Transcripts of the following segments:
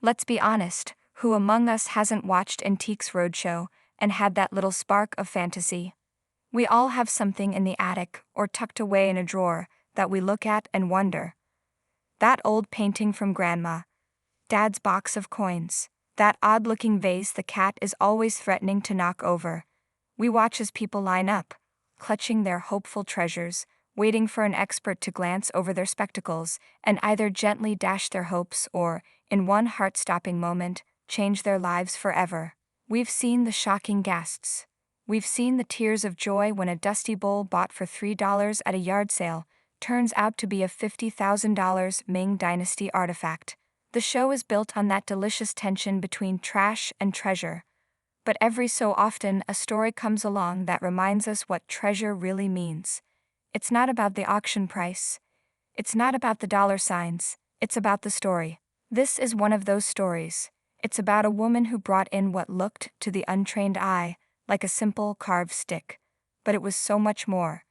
Let's be honest, who among us hasn't watched Antiques Roadshow and had that little spark of fantasy? We all have something in the attic or tucked away in a drawer that we look at and wonder. That old painting from Grandma, Dad's box of coins, that odd-looking vase the cat is always threatening to knock over. We watch as people line up, clutching their hopeful treasures, waiting for an expert to glance over their spectacles and either gently dash their hopes or, in one heart-stopping moment, change their lives forever. We've seen the shocking gasps. We've seen the tears of joy when a dusty bowl bought for $3 at a yard sale turns out to be a $50,000 Ming Dynasty artifact. The show is built on that delicious tension between trash and treasure. But every so often a story comes along that reminds us what treasure really means. It's not about the auction price. It's not about the dollar signs. It's about the story. This is one of those stories. It's about a woman who brought in what looked, to the untrained eye, like a simple carved stick. But it was so much more.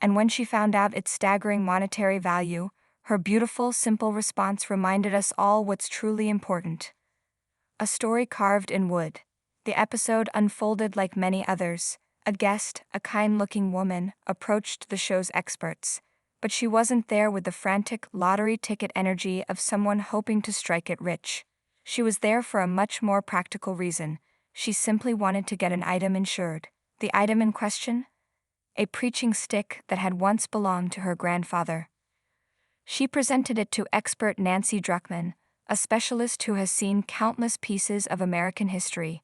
And when she found out its staggering monetary value, her beautiful, simple response reminded us all what's truly important. A story carved in wood. The episode unfolded like many others. A guest, a kind-looking woman, approached the show's experts. But she wasn't there with the frantic, lottery ticket energy of someone hoping to strike it rich. She was there for a much more practical reason. She simply wanted to get an item insured. The item in question? A preaching stick that had once belonged to her grandfather. She presented it to expert Nancy Druckmann, a specialist who has seen countless pieces of American history.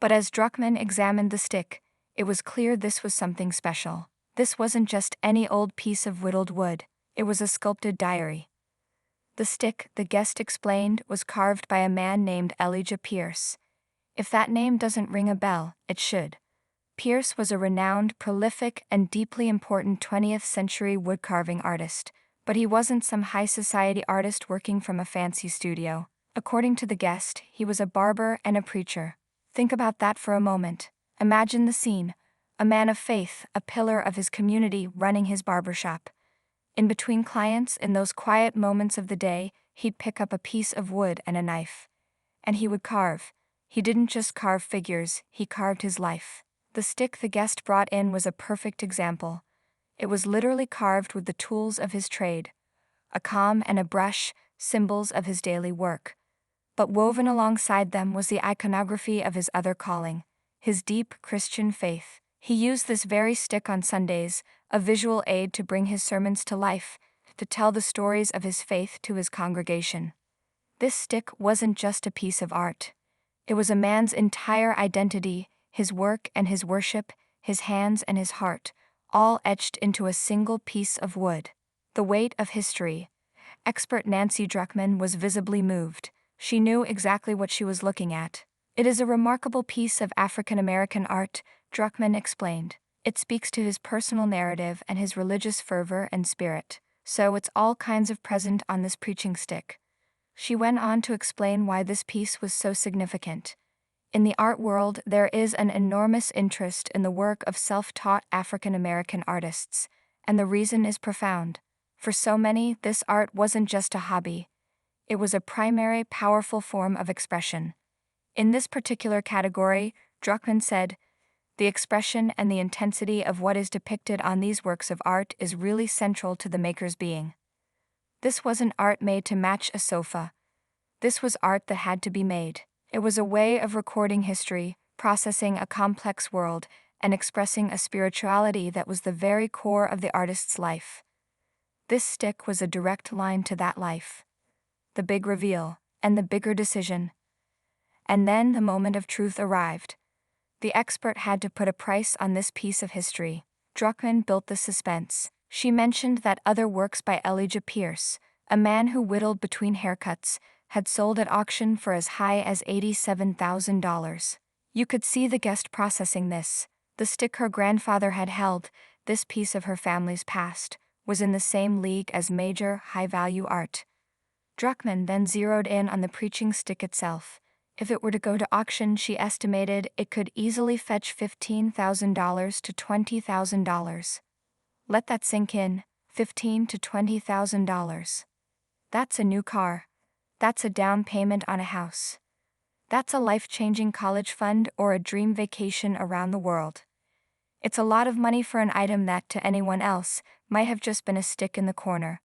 But as Druckmann examined the stick, it was clear this was something special. This wasn't just any old piece of whittled wood, it was a sculpted diary. The stick, the guest explained, was carved by a man named Elijah Pierce. If that name doesn't ring a bell, it should. Pierce was a renowned, prolific, and deeply important 20th century woodcarving artist, but he wasn't some high society artist working from a fancy studio. According to the guest, he was a barber and a preacher. Think about that for a moment. Imagine the scene. A man of faith, a pillar of his community, running his barbershop. In between clients, in those quiet moments of the day, he'd pick up a piece of wood and a knife. And he would carve. He didn't just carve figures, he carved his life. The stick the guest brought in was a perfect example. It was literally carved with the tools of his trade. A comb and a brush, symbols of his daily work. But woven alongside them was the iconography of his other calling, his deep Christian faith. He used this very stick on Sundays, a visual aid to bring his sermons to life, to tell the stories of his faith to his congregation. This stick wasn't just a piece of art. It was a man's entire identity, his work and his worship, his hands and his heart, all etched into a single piece of wood. The weight of history. Expert Nancy Druckmann was visibly moved. She knew exactly what she was looking at. It is a remarkable piece of African-American art, Druckmann explained. It speaks to his personal narrative and his religious fervor and spirit. So it's all kinds of present on this preaching stick. She went on to explain why this piece was so significant. In the art world, there is an enormous interest in the work of self-taught African-American artists, and the reason is profound. For so many, this art wasn't just a hobby. It was a primary, powerful form of expression. In this particular category, Druckmann said, the expression and the intensity of what is depicted on these works of art is really central to the maker's being. This wasn't art made to match a sofa. This was art that had to be made. It was a way of recording history, processing a complex world, and expressing a spirituality that was the very core of the artist's life. This stick was a direct line to that life. The big reveal, and the bigger decision. And then the moment of truth arrived. The expert had to put a price on this piece of history. Druckmann built the suspense. She mentioned that other works by Elijah Pierce, a man who whittled between haircuts, had sold at auction for as high as $87,000. You could see the guest processing this. The stick her grandfather had held, this piece of her family's past, was in the same league as major, high-value art. Druckmann then zeroed in on the preaching stick itself. If it were to go to auction, she estimated it could easily fetch $15,000 to $20,000. Let that sink in, $15,000 to $20,000. That's a new car. That's a down payment on a house. That's a life-changing college fund or a dream vacation around the world. It's a lot of money for an item that, to anyone else, might have just been a stick in the corner.